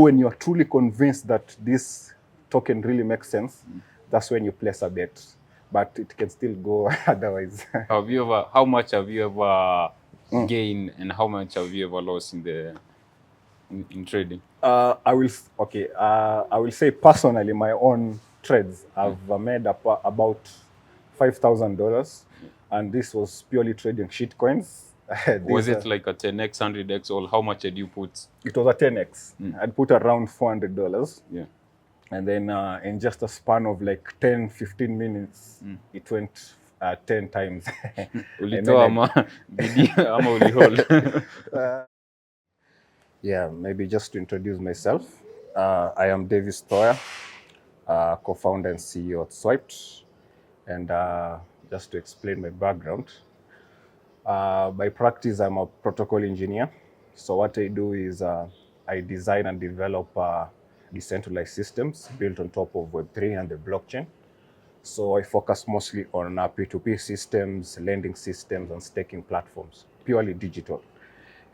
When you're truly convinced that this token really makes sense, that's when you place a bet. But it can still go otherwise. How much have you ever gained and how much have you ever lost in the in trading? I will say personally, my own trades, I've made up about $5,000, and this was purely trading shit coins. Was These, it like a 10x, 100x, or how much did you put? it was a 10x. I'd put around $400. Yeah. And then in just a span of like 10, 15 minutes, it went 10 times. Ulitoa ama bidii ama ulihold? Yeah, maybe just to introduce myself. I am Davis Toya, co-founder and CEO at Swypt. And just to explain my background, by practice, I'm a protocol engineer. So what I do is I design and develop decentralized systems built on top of Web3 and the blockchain. So I focus mostly on P2P systems, lending systems, and staking platforms, purely digital.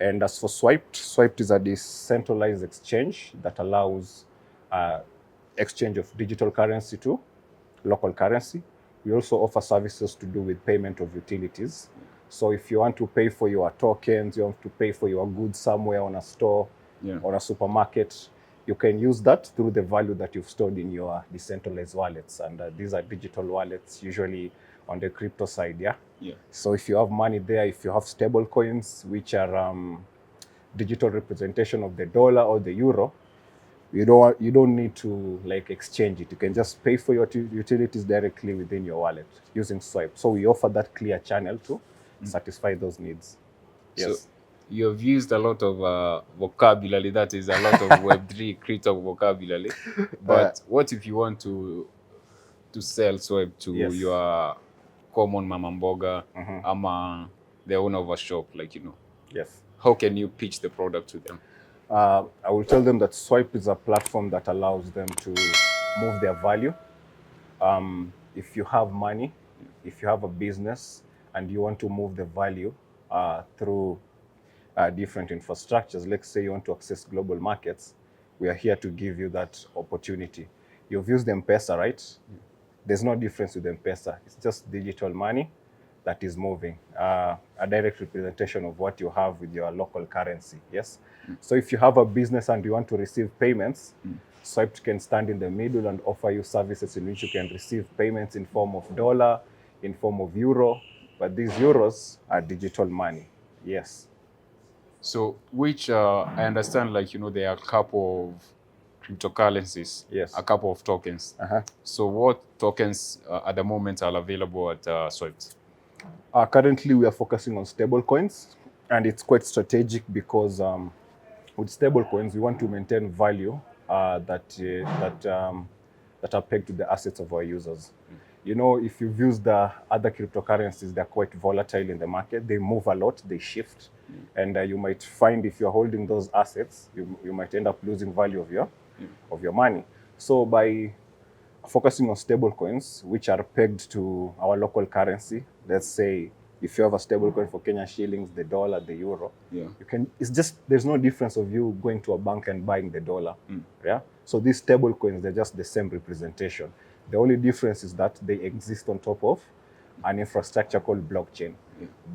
And as for Swypt, Swypt is a decentralized exchange that allows exchange of digital currency to local currency. We also offer services to do with payment of utilities. So if you want to pay for your tokens, you want to pay for your goods somewhere on a store, on a supermarket, you can use that through the value that you've stored in your decentralized wallets. And these are digital wallets, usually on the crypto side, yeah? So if you have money there, if you have stable coins, which are digital representation of the dollar or the euro, you don't need to like exchange it. You can just pay for your utilities directly within your wallet using Swypt. So we offer that clear channel to satisfy those needs. Yes. So you have used a lot of vocabulary. That is a lot of Web3 crypto vocabulary. But what if you want to sell Swypt to Yes. your common mama mboga, ama the owner of a shop, like, Yes. how can you pitch the product to them? I will tell them that Swypt is a platform that allows them to move their value. If you have money, if you have a business, and you want to move the value through different infrastructures, let's say you want to access global markets, we are here to give you that opportunity. You've used M-Pesa, right? There's no difference with M-Pesa. It's just digital money that is moving, a direct representation of what you have with your local currency, yes? So if you have a business and you want to receive payments, Swypt can stand in the middle and offer you services in which you can receive payments in form of dollar, in form of euro, but these euros are digital money, yes. So, which I understand, like, there are a couple of cryptocurrencies, Yes. a couple of tokens. So, what tokens at the moment are available at Swypt? Currently, we are focusing on stablecoins, and it's quite strategic because with stablecoins, we want to maintain value that are pegged to the assets of our users. You know, if you've used the other cryptocurrencies, they're quite volatile in the market. They move a lot, they shift, and you might find if you're holding those assets, you might end up losing value of your money. So by focusing on stable coins, which are pegged to our local currency. Let's say if you have a stable coin for Kenyan shillings, the dollar, the euro, you can. It's just there's no difference of you going to a bank and buying the dollar. Yeah. So these stable coins, they're just the same representation. The only difference is that they exist on top of an infrastructure called blockchain.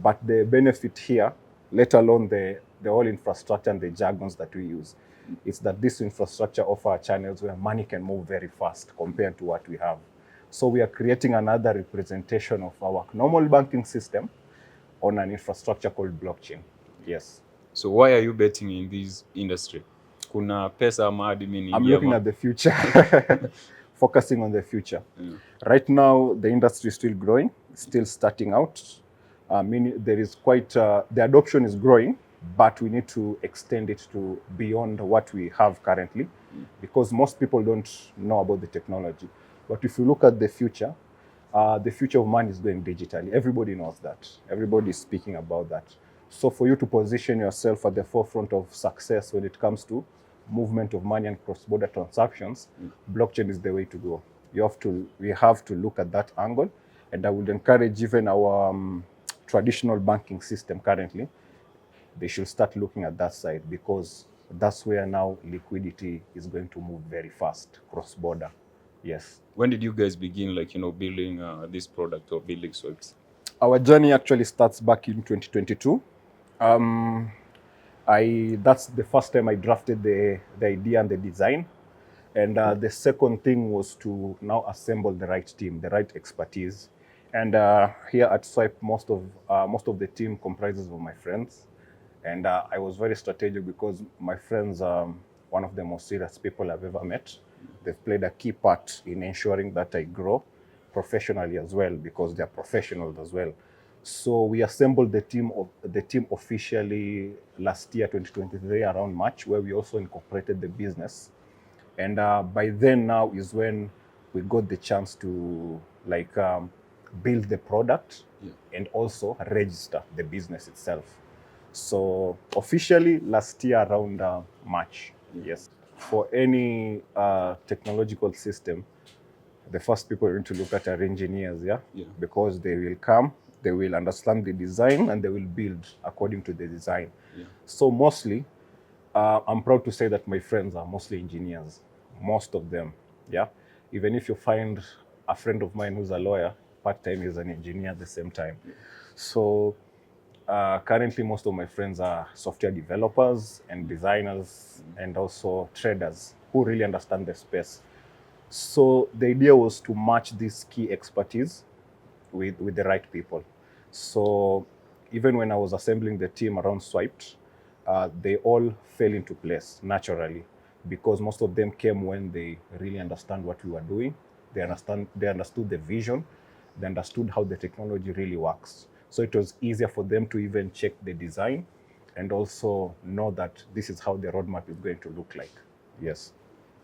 But the benefit here, let alone the whole infrastructure and the jargons that we use, it's that this infrastructure offers channels where money can move very fast compared to what we have. So we are creating another representation of our normal banking system on an infrastructure called blockchain. Yes. So, why are you betting in this industry? Kuna pesa ama admin I'm looking at the future, focusing on the future. Right now, the industry is still growing, still starting out. Meaning there is quite, the adoption is growing, but we need to extend it to beyond what we have currently, because most people don't know about the technology. But if you look at the future of money is going digitally. Everybody knows that. Everybody is speaking about that. So for you to position yourself at the forefront of success when it comes to movement of money and cross-border transactions, blockchain is the way to go. We have to look at that angle, and I would encourage even our traditional banking system currently, they should start looking at that side, because That's where now liquidity is going to move very fast, cross-border. Yes. When did you guys begin, like, building this product or building Swypt? Our journey actually starts back in 2022. That's the first time I drafted the idea and the design. And the second thing was to now assemble the right team, the right expertise. And here at Swypt, most of the team comprises of my friends. And I was very strategic because my friends are one of the most serious people I've ever met. They've played a key part in ensuring that I grow professionally as well, because they're professionals as well. So we assembled the team officially last year, 2023, around March, where we also incorporated the business. And by then now is when we got the chance to build the product and also register the business itself. So officially last year around March, yes. For any technological system, the first people are going to look at are engineers, because they will come, they will understand the design, and they will build according to the design. So mostly, I'm proud to say that my friends are mostly engineers, most of them, Even if you find a friend of mine who's a lawyer, part-time is an engineer at the same time. So currently, most of my friends are software developers and designers and also traders who really understand the space. So the idea was to match this key expertise with the right people. So even when I was assembling the team around Swypt, they all fell into place naturally, because most of them came when they really understand what we were doing. They understood the vision, they understood how the technology really works. So it was easier for them to even check the design and also know that this is how the roadmap is going to look like. Yes.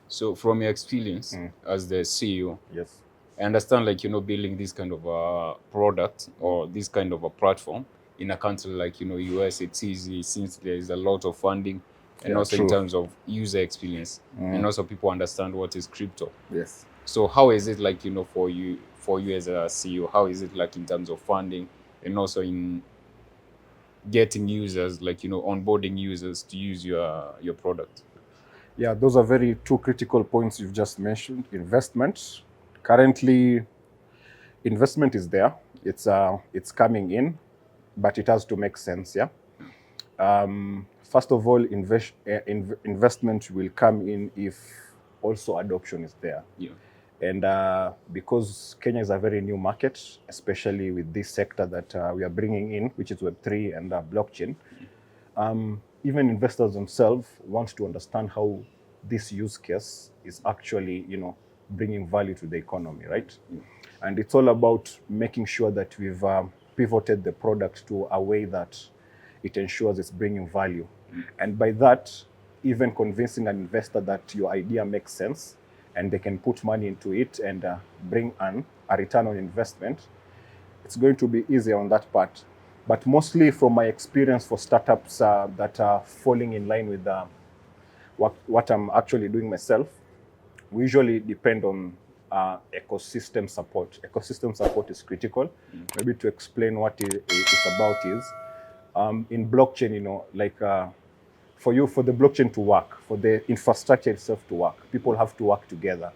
So from your experience as the CEO, Yes. I understand, like, building this kind of a product or this kind of a platform in a country like, US, it's easy since there is a lot of funding, and Yeah, also in true. terms of user experience, and also people understand what is crypto. Yes. So how is it like, for you as a CEO? How is it like in terms of funding and also in getting users, like, onboarding users to use your product? Yeah, those are very two critical points you've just mentioned. Investment. Currently, investment is there. It's coming in, but it has to make sense. Yeah. First of all, investment will come in if also adoption is there. Yeah. And because Kenya is a very new market, especially with this sector that we are bringing in, which is Web3 and blockchain, even investors themselves want to understand how this use case is actually, bringing value to the economy, right? And it's all about making sure that we've pivoted the product to a way that it ensures it's bringing value. And by that, even convincing an investor that your idea makes sense and they can put money into it and bring a return on investment, it's going to be easier on that part. But mostly from my experience for startups that are falling in line with what I'm actually doing myself, we usually depend on ecosystem support. Ecosystem support is critical. Maybe to explain what it's about is, in blockchain, for the blockchain to work, for the infrastructure itself to work, people have to work together.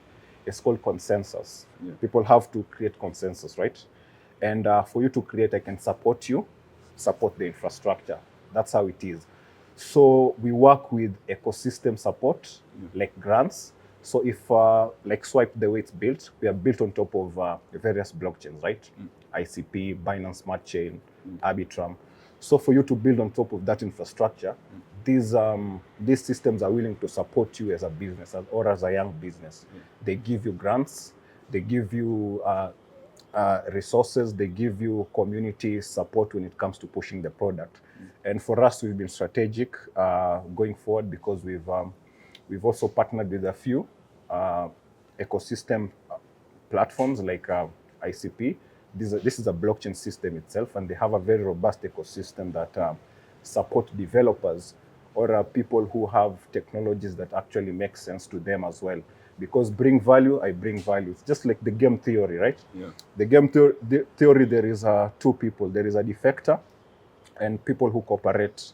It's called consensus. People have to create consensus, right? And for you to create, I can support you, support the infrastructure. That's how it is. So we work with ecosystem support, like grants. So if, like Swypt, the way it's built, we are built on top of various blockchains, right? ICP, Binance Smart Chain, Arbitrum. So for you to build on top of that infrastructure, these systems are willing to support you as a business or as a young business. They give you grants, they give you resources, they give you community support when it comes to pushing the product. And for us, we've been strategic going forward, because we've also partnered with a few ecosystem platforms like ICP. This is a blockchain system itself, and they have a very robust ecosystem that support developers or people who have technologies that actually make sense to them as well. Because bring value, I bring value. It's just like the game theory, right? Yeah. The game theory, there is two people. There is a defector and people who cooperate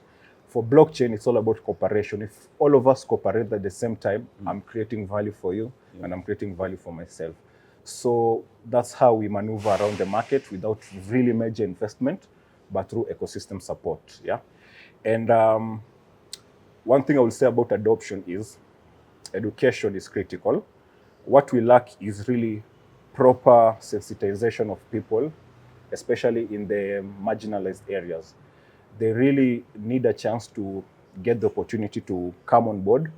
for blockchain, it's all about cooperation. If all of us cooperate at the same time, I'm creating value for you and I'm creating value for myself. So that's how we maneuver around the market without really major investment, but through ecosystem support. Yeah. And one thing I will say about adoption is education is critical. What we lack is really proper sensitization of people, especially in the marginalized areas. They really need a chance to get the opportunity to come on board,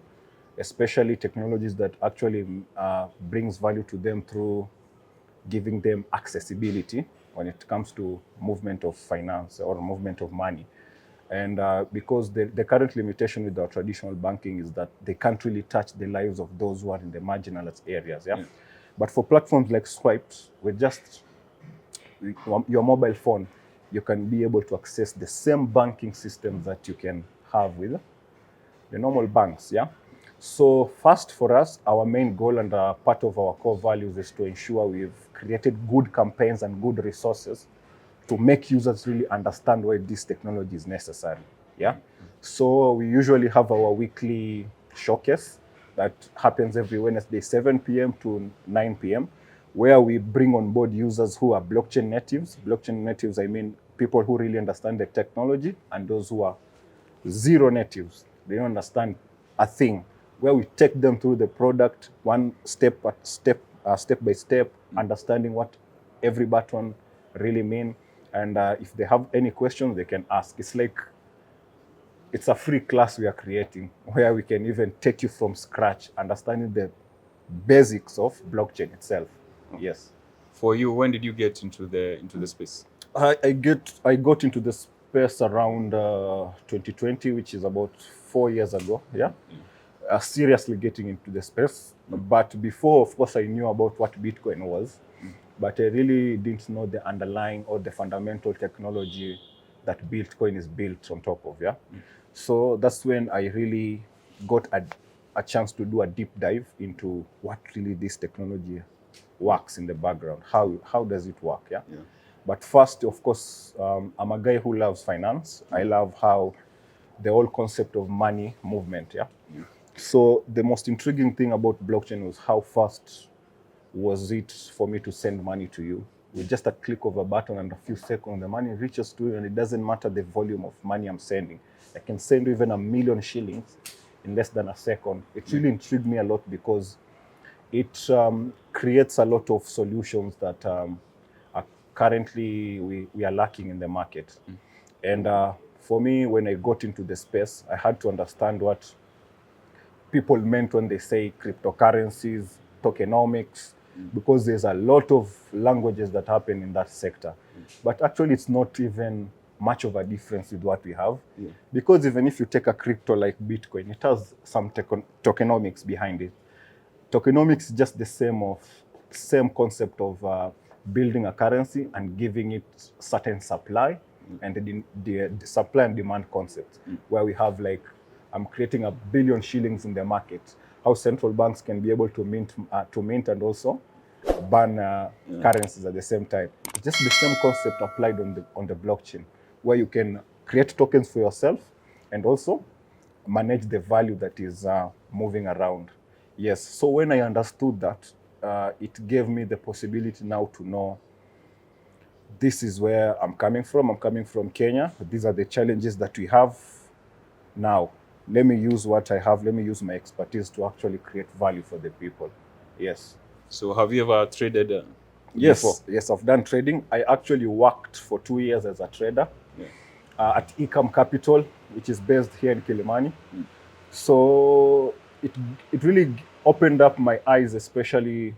especially technologies that actually brings value to them through giving them accessibility when it comes to movement of finance or movement of money. And because the current limitation with our traditional banking is that they can't really touch the lives of those who are in the marginalized areas. Yeah. But for platforms like Swypt, with just your mobile phone, you can be able to access the same banking systems that you can have with the normal banks. Yeah. So first, for us, our main goal and part of our core values is to ensure we've created good campaigns and good resources to make users really understand why this technology is necessary. Yeah. So we usually have our weekly showcase that happens every Wednesday, 7 p.m. to 9 p.m., where we bring on board users who are blockchain natives. Blockchain natives, I mean people who really understand the technology, and those who are zero natives. They don't understand a thing. Where we take them through the product, one step by step, understanding what every button really mean. And if they have any questions, they can ask. It's a free class we are creating where we can even take you from scratch, understanding the basics of blockchain itself. Yes. For you, when did you get into the space? I got into the space around 2020, which is about 4 years ago. Yeah. Seriously getting into the space. But before, of course, I knew about what Bitcoin was, but I really didn't know the underlying or the fundamental technology that Bitcoin is built on top of. Yeah. So that's when I really got a chance to do a deep dive into what really this technology works in the background. How does it work? Yeah. But first, of course, I'm a guy who loves finance. I love how the whole concept of money movement. Yeah. So the most intriguing thing about blockchain was how fast was it for me to send money to you. With just a click of a button and a few seconds, the money reaches to you, and it doesn't matter the volume of money I'm sending. I can send you even 1,000,000 shillings in less than a second. It really intrigued me a lot because it creates a lot of solutions that are currently we are lacking in the market. And for me, when I got into the space, I had to understand what people meant when they say cryptocurrencies, tokenomics, because there's a lot of languages that happen in that sector. But actually, it's not even much of a difference with what we have. Because even if you take a crypto like Bitcoin, it has some tokenomics behind it. Tokenomics is just the same concept of building a currency and giving it certain supply, and the supply and demand concept, where we have like, I'm creating 1,000,000,000 shillings in the market. How central banks can be able to mint and also ban currencies at the same time. It's just the same concept applied on the blockchain, where you can create tokens for yourself and also manage the value that is moving around. Yes. So when I understood that, it gave me the possibility now to know this is where I'm coming from. I'm coming from Kenya. These are the challenges that we have. Now, let me use what I have. Let me use my expertise to actually create value for the people. Yes. So have you ever traded Yes. before? Yes, I've done trading. I actually worked for 2 years as a trader at Ecom Capital, which is based here in Kilimani. So it really opened up my eyes, especially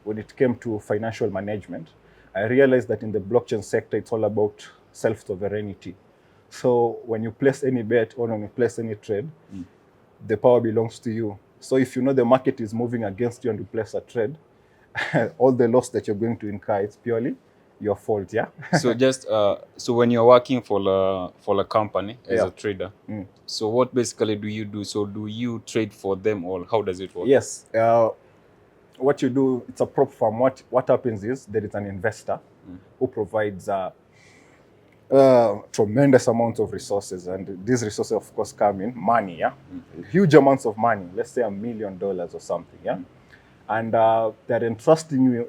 when it came to financial management. I realized that in the blockchain sector, it's all about self-sovereignty. So when you place any bet or when you place any trade, the power belongs to you. So if you know the market is moving against you and you place a trade, all the loss that you're going to incur, it's purely your fault. Yeah. So just so when you're working for a company as a trader, so what basically do you do? So do you trade for them, or how does it work? Yes. What you do, it's a prop firm. What happens is there is an investor who provides Tremendous amounts of resources, and these resources, of course, come in money. Yeah, huge amounts of money. Let's say $1 million or something. Yeah, and they're entrusting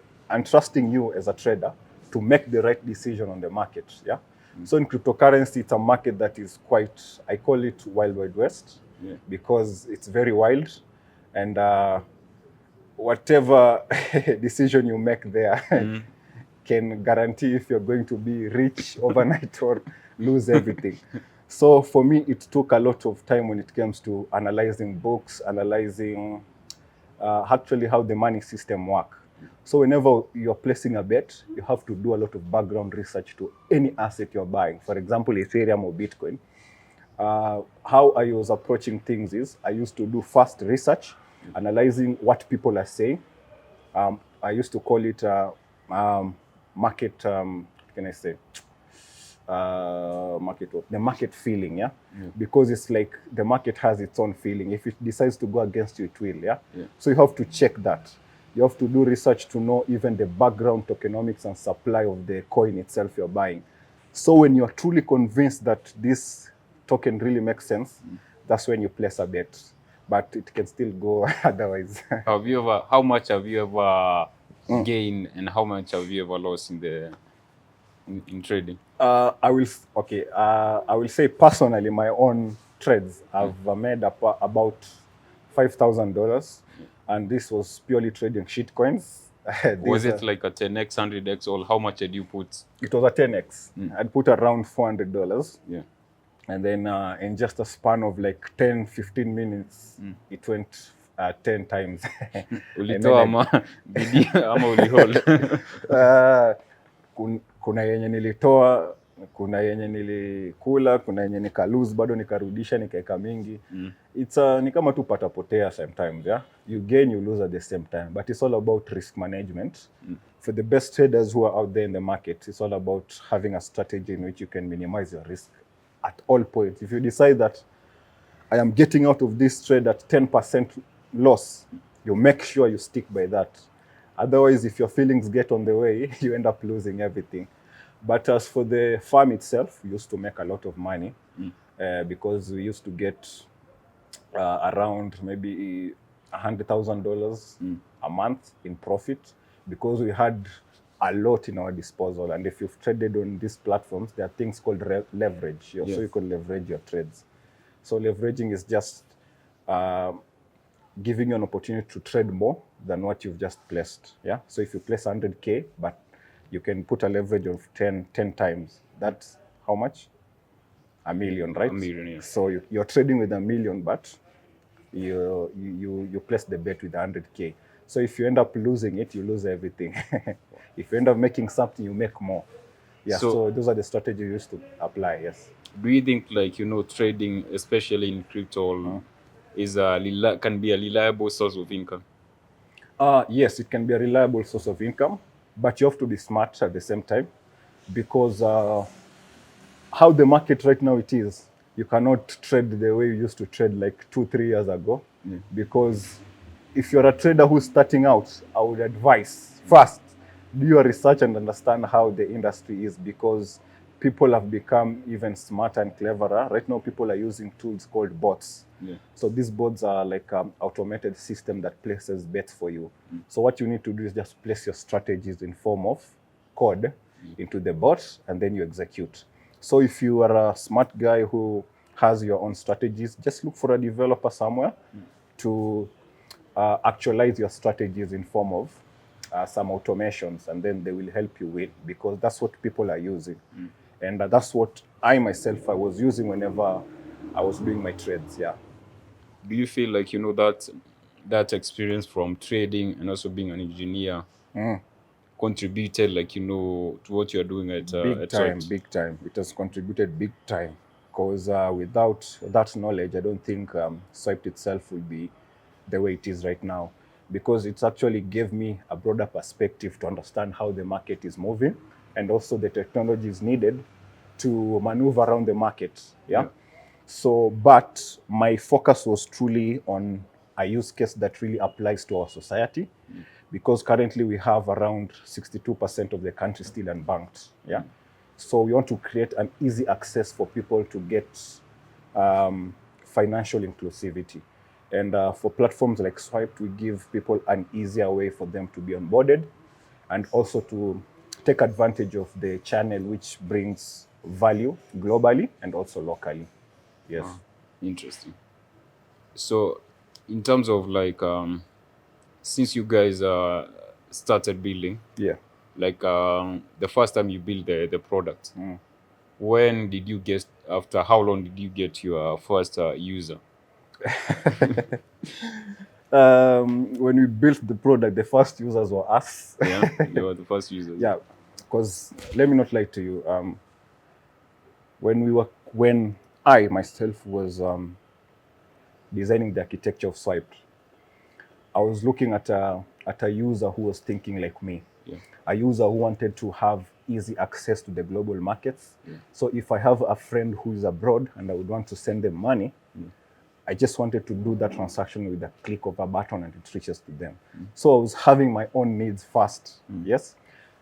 you as a trader to make the right decision on the market. Yeah. So in cryptocurrency, it's a market that is quite, I call it wild, wild west, because it's very wild, and whatever decision you make there can guarantee if you're going to be rich overnight or lose everything. So for me, it took a lot of time when it comes to analyzing books, analyzing actually how the money system work. So whenever you're placing a bet, you have to do a lot of background research to any asset you're buying. For example, Ethereum or Bitcoin. How I was approaching things is I used to do fast research, analyzing what people are saying. I used to call it market, what can I say? The market feeling, yeah? Because it's like the market has its own feeling. If it decides to go against you, it will, yeah? So you have to check that. You have to do research to know even the background tokenomics and supply of the coin itself you're buying. So when you're truly convinced that this token really makes sense, that's when you place a bet. But it can still go otherwise. How much have you ever gained, and how much have you ever lost in trading? I will say personally, my own trades, I've made about $5,000, and this was purely trading shit coins. Was it like a 10x, 100x, or how much did you put? It was a 10x. I'd put around $400. Yeah. And then in just a span of like 10, 15 minutes, it went 10 times. Ulitoa ama bidii ama ulihold? Kuna yenye nilitoa, kuna yenye nilikula, kuna yenye nikalose bado nikarudisha nikaeka mingi. It's ni kama tu patapotea sometimes, yeah. You gain, you lose at the same time, but it's all about risk management. For the best traders who are out there in the market, it's all about having a strategy in which you can minimize your risk at all points. If you decide that I am getting out of this trade at 10% loss, you make sure you stick by that. Otherwise, if your feelings get on the way, you end up losing everything. But as for the farm itself, we used to make a lot of money because we used to get around maybe $100,000 a month in profit, because we had a lot in our disposal. And if you've traded on these platforms, there are things called leverage. So you can leverage your trades. So leveraging is just giving you an opportunity to trade more than what you've just placed. Yeah. So if you place 100K, but you can put a leverage of 10 times. That's how much? $1 million, right? $1 million, yeah. So you're trading with $1 million, but you place the bet with 100K. So if you end up losing it, you lose everything. If you end up making something, you make more. Yeah. So those are the strategies you used to apply. Yes. Do you think, like, trading, especially in crypto, can be a reliable source of income? Yes, it can be a reliable source of income, but you have to be smart at the same time, because how the market right now it is, you cannot trade the way you used to trade like 2-3 years ago. Because if you're a trader who's starting out, I would advise first, do your research and understand how the industry is, because people have become even smarter and cleverer. Right now, people are using tools called bots. So these bots are like an automated system that places bets for you. So what you need to do is just place your strategies in form of code into the bot, and then you execute. So if you are a smart guy who has your own strategies, just look for a developer somewhere to actualize your strategies in form of some automations, and then they will help you win, because that's what people are using. And that's what I myself, I was using whenever I was doing my trades, yeah. Do you feel like, that experience from trading and also being an engineer contributed, like, to what you're doing at Swypt? Big time. It has contributed big time, because without that knowledge, I don't think Swypt itself will be the way it is right now, because it's actually gave me a broader perspective to understand how the market is moving, and also the technologies needed to maneuver around the market. Yeah. So, but my focus was truly on a use case that really applies to our society, because currently we have around 62% of the country still unbanked. Yeah. So we want to create an easy access for people to get financial inclusivity. And for platforms like Swypt, we give people an easier way for them to be onboarded and also to take advantage of the channel which brings value globally and also locally. Yes. Interesting. So, in terms of like, since you guys started building, Yeah. like the first time you built the product, when did you get? After how long did you get your first user? When we built the product, the first users were us. Yeah, you were the first users. Yeah, because let me not lie to you. When I myself was designing the architecture of Swypt, I was looking at a user who was thinking like me. Yeah. A user who wanted to have easy access to the global markets. So if I have a friend who is abroad and I would want to send them money, I just wanted to do that transaction with a click of a button and it reaches to them. So I was having my own needs first. Yes.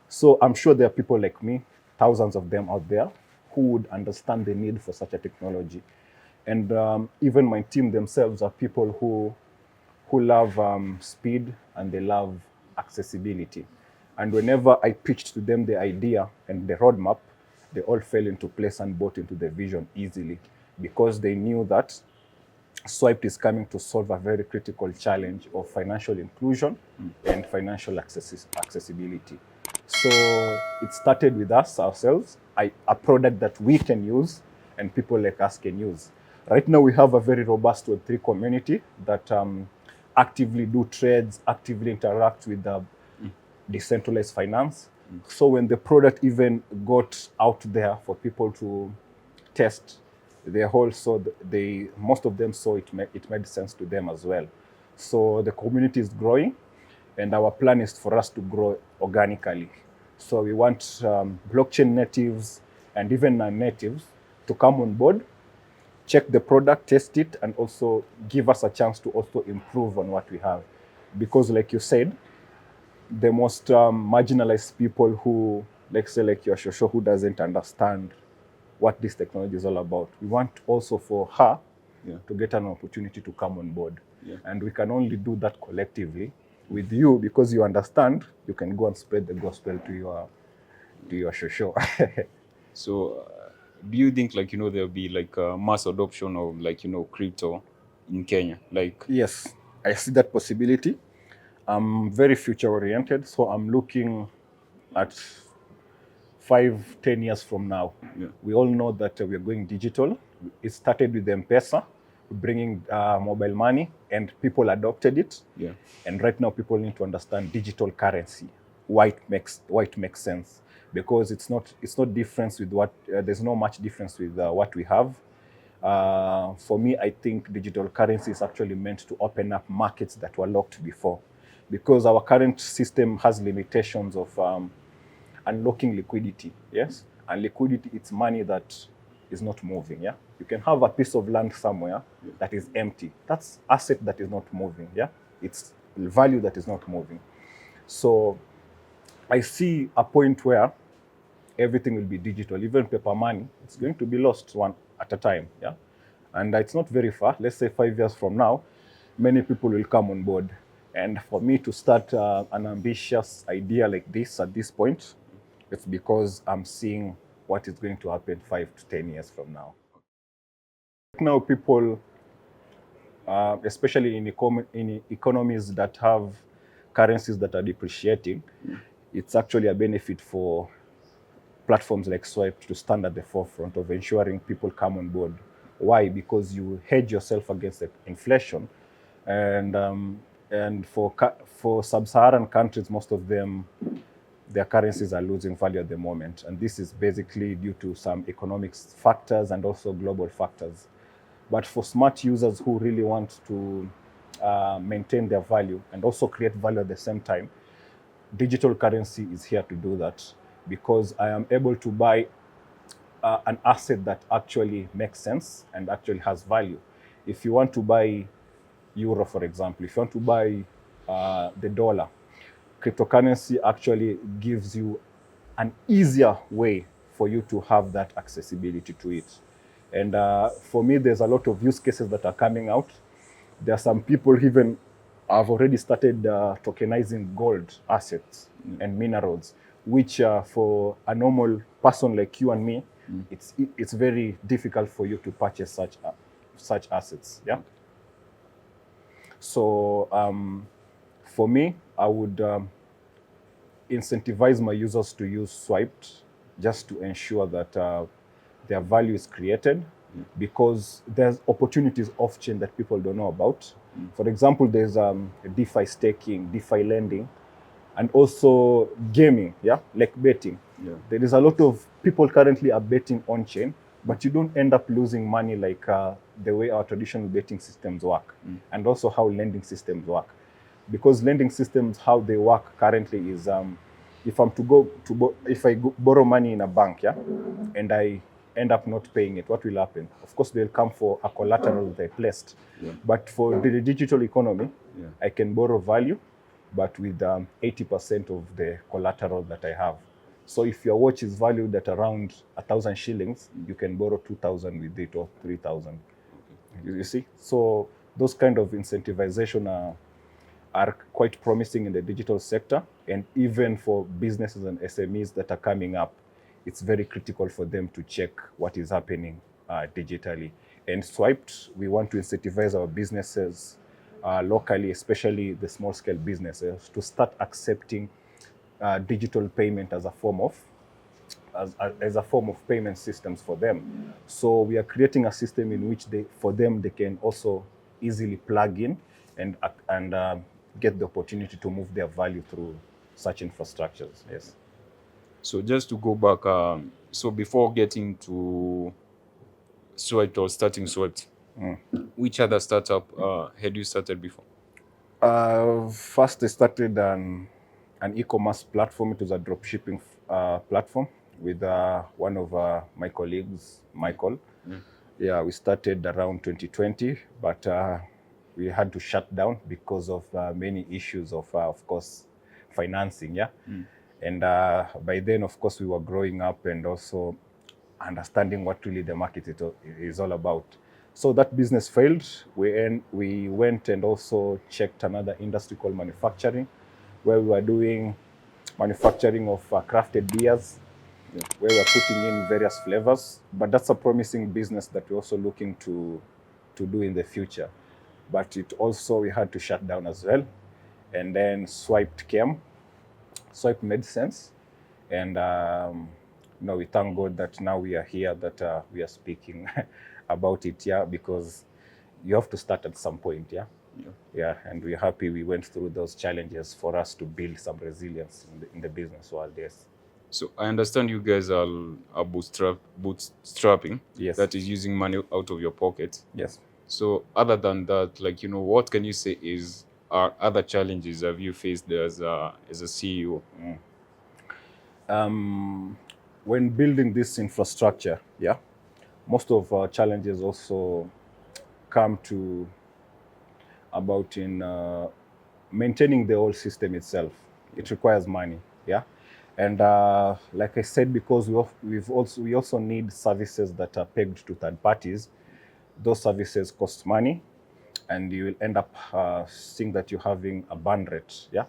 So I'm sure there are people like me, thousands of them out there, who would understand the need for such a technology. And even my team themselves are people who love speed and they love accessibility. And whenever I pitched to them the idea and the roadmap, they all fell into place and bought into the vision easily because they knew that Swypt is coming to solve a very critical challenge of financial inclusion and financial accessibility. So it started with us ourselves, a product that we can use and people like us can use. Right now, we have a very robust Web3 community that actively do trades, actively interact with the decentralized finance. So when the product even got out there for people to test, they also they most of them saw it made sense to them as well. So the community is growing, and our plan is for us to grow organically. So we want blockchain natives and even non-natives to come on board, check the product, test it, and also give us a chance to also improve on what we have. Because like you said, the most marginalized people who, like say like your Shosho, who doesn't understand what this technology is all about. We want also for her to get an opportunity to come on board. And we can only do that collectively with you because you understand, you can go and spread the gospel to your Shosho. So, do you think like there'll be like a mass adoption of like crypto in Kenya? Like, Yes, I see that possibility. I'm very future oriented, so I'm looking at 5-10 years from now. We all know that we're going digital. It started with M-Pesa, bringing mobile money, and people adopted it. And right now, people need to understand digital currency, why it makes sense, because it's not difference with what there's no much difference with what we have. For me, I think digital currency is actually meant to open up markets that were locked before, because our current system has limitations of unlocking liquidity. Yes, and liquidity, it's money that is not moving. Yeah, you can have a piece of land somewhere that is empty. That's asset that is not moving. Yeah, it's value that is not moving. So I see a point where everything will be digital. Even paper money, it's going to be lost one at a time. Yeah, and it's not very far. Let's say 5 years from now, many people will come on board. And for me to start an ambitious idea like this at this point, it's because I'm seeing what is going to happen 5 to 10 years from now. Now, people, especially in economies that have currencies that are depreciating, it's actually a benefit for platforms like Swypt to stand at the forefront of ensuring people come on board. Why? Because you hedge yourself against inflation, and for sub-Saharan countries, most of them, their currencies are losing value at the moment, and this is basically due to some economic factors and also global factors. But for smart users who really want to maintain their value and also create value at the same time, digital currency is here to do that, because I am able to buy an asset that actually makes sense and actually has value. If you want to buy euro, for example, if you want to buy the dollar, cryptocurrency actually gives you an easier way for you to have that accessibility to it. And for me, there's a lot of use cases that are coming out. There are some people even have already started tokenizing gold assets and minerals, which for a normal person like you and me, it's very difficult for you to purchase such assets. Yeah. So for me, I would incentivize my users to use Swypt just to ensure that their value is created, because there's opportunities off chain that people don't know about. For example, there's DeFi staking, DeFi lending, and also gaming, yeah, like betting. Yeah. There is a lot of people currently are betting on chain, but you don't end up losing money like the way our traditional betting systems work, and also how lending systems work. Because lending systems, how they work currently is, if I'm to go to if I borrow money in a bank, yeah, and I end up not paying it, what will happen? Of course, they'll come for a collateral they placed. Yeah. But for the digital economy, Yeah. I can borrow value, but with 80% of the collateral that I have. So if your watch is valued at around 1,000 shillings, you can borrow 2,000 with it, or 3,000. You see? So those kind of incentivization are quite promising in the digital sector. And even for businesses and SMEs that are coming up, it's very critical for them to check what is happening digitally. And Swypt, we want to incentivize our businesses locally, especially the small scale businesses, to start accepting digital payment as a form of payment systems for them. So we are creating a system in which they can also easily plug in and get the opportunity to move their value through such infrastructures. Yes. So just to go back, so before getting to Swypt or starting Swypt, which other startup had you started before? First, I started an e-commerce platform. It was a dropshipping platform with one of my colleagues, Michael. Yeah, we started around 2020, but we had to shut down because of many issues of course, financing. Yeah, and by then, of course, we were growing up and also understanding what really the market is all about. So that business failed. We went and also checked another industry called manufacturing, where we were doing manufacturing of crafted beers, where we're putting in various flavors. But that's a promising business that we're also looking to do in the future. But it also, we had to shut down as well. And then Swypt came. Swypt made sense. And we thank God that now we are here, that we are speaking about it, yeah, because you have to start at some point, yeah. Yeah, and we're happy we went through those challenges for us to build some resilience in the business world. Yes. So I understand you guys are bootstrapping. Yes. That is using money out of your pocket. Yes. So other than that, what can you say are other challenges have you faced as a CEO? When building this infrastructure, yeah, most of our challenges also come to about in maintaining the whole system itself. It requires money, yeah. And like I said, because we also need services that are pegged to third parties. Those services cost money, and you will end up seeing that you're having a burn rate, yeah.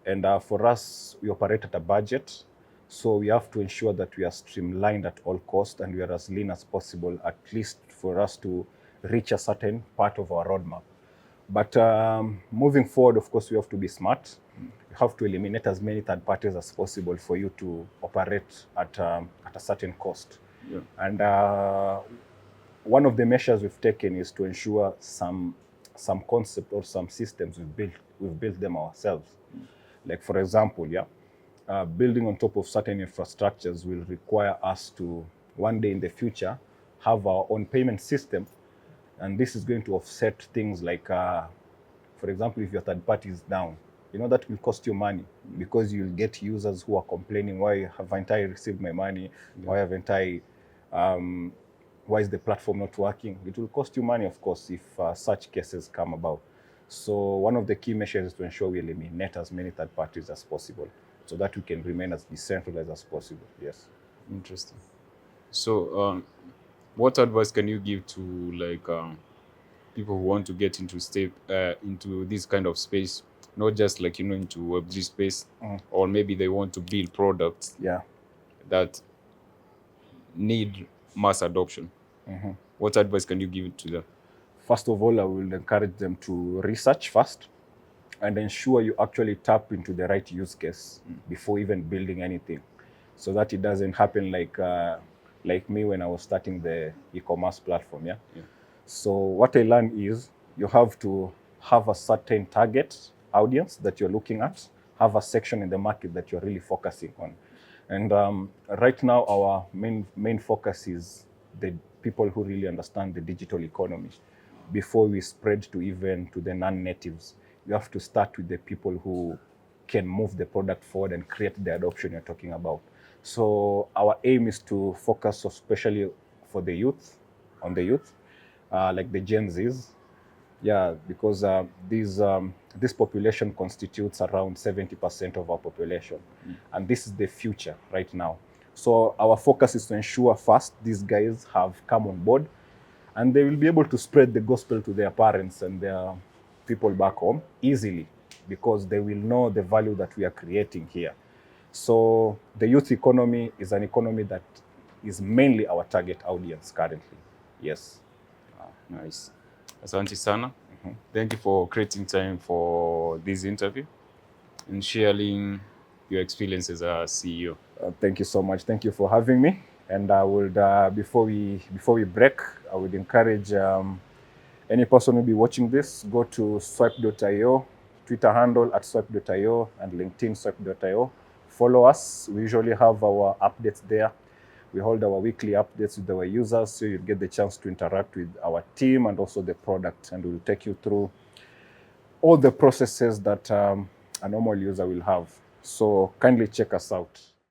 And for us, we operate at a budget, so we have to ensure that we are streamlined at all costs and we are as lean as possible, at least for us to reach a certain part of our roadmap. But moving forward, of course, we have to be smart. You have to eliminate as many third parties as possible for you to operate at a certain cost. Yeah. And one of the measures we've taken is to ensure some concept or some systems we've built them ourselves. Like, for example, yeah, building on top of certain infrastructures will require us to, one day in the future, have our own payment system. And this is going to offset things like, for example, if your third party is down, that will cost you money, because you'll get users who are complaining, why haven't I received my money? Why haven't I, why is the platform not working? It will cost you money, of course, if such cases come about. So one of the key measures is to ensure we eliminate as many third parties as possible, so that we can remain as decentralized as possible. Yes. Interesting. So, what advice can you give to like people who want to get into into this kind of space, not just like into Web3 space, or maybe they want to build products Yeah. that need mass adoption? What advice can you give to them? First of all, I will encourage them to research first and ensure you actually tap into the right use case before even building anything, so that it doesn't happen like me when I was starting the e-commerce platform. Yeah. Yeah. So what I learned is you have to have a certain target audience that you're looking at, have a section in the market that you're really focusing on. And right now, our main focus is the people who really understand the digital economy. Before we spread to even to the non-natives, you have to start with the people who can move the product forward and create the adoption you're talking about. So our aim is to focus especially for the youth, on the youth, like the Gen Zs. Yeah, because this population constitutes around 70% of our population. And this is the future right now. So our focus is to ensure first these guys have come on board and they will be able to spread the gospel to their parents and their people back home easily, because they will know the value that we are creating here. So the youth economy is an economy that is mainly our target audience currently. Yes. Nice. Asante sana. Thank you for creating time for this interview and sharing your experience as a CEO. Thank you so much. Thank you for having me. And I would, before we break, I would encourage any person who will be watching this, go to swypt.io, Twitter handle at swypt.io, and LinkedIn swypt.io. Follow us. We usually have our updates there. We hold our weekly updates with our users, so you get the chance to interact with our team and also the product, and we'll take you through all the processes that a normal user will have. So kindly check us out.